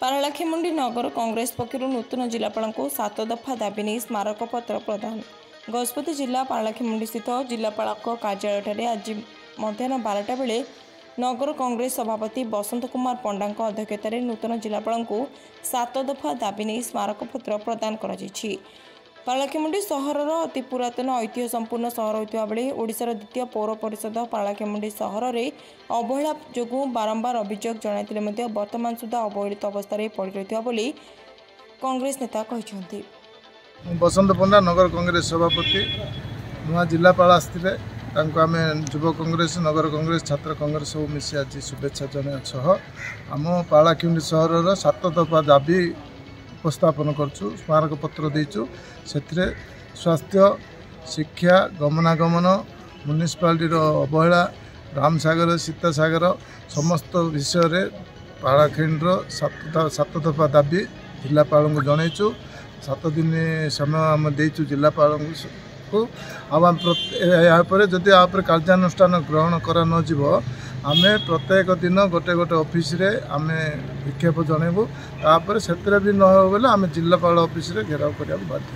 पारलाखेमुंडी नगर कांग्रेस पक्षर नूतन जिलापाल को 7 दफा दाबी नहीं स्मारक पत्र प्रदान। गजपति जिला पारलाखेमुंडी स्थित जिलापाल कार्यालय आज मध्याह्न 12टा बेले नगर कांग्रेस सभापति बसंत कुमार पंडा अध्यक्षतार नूतन जिलापाल को 7 दफा दाबी नहीं स्मारक पत्र प्रदान कर पारलाखेमुंडी सहर अति पुरातन ऐतिह्य संपूर्ण सहर होता बेले ओडिशार द्वितीय पौर परिषद पारलाखेमुंडी सहर में अवहेला जो बारंबार अभियोग जणाइले वर्तमान सुधा अवहेलित अवस्था पड़ रही कांग्रेस नेता कहते। बसंत पंडा नगर कांग्रेस सभापति नुआ जिलापाल आसते आम युव कांग्रेस नगर कांग्रेस छात्र कांग्रेस सब मिसी आज शुभेच्छा जन आम पारलाखेमुंडी सहर 7 दफा दाबी उपस्थापन करछु स्मारक पत्र देचु से स्वास्थ्य शिक्षा गमनागमन म्युनिसिपालिटी अवहेला रामसागर सीतासागर समस्त विषय पारलाखेमुंडी 7 दफा दाबी जिलापाल को जनइचु 7 दिन समय आम देचु जिलापाल को यापर जदि आप कार्यानुष्ठान ग्रहण करा न जीव आमे प्रत्येक दिन गोटे गोटे ऑफिस रे आमे विक्षेप जनइबू तापर से भी न हो बोले आम जिलापाल ऑफिस रे घेराव करा बाध्य।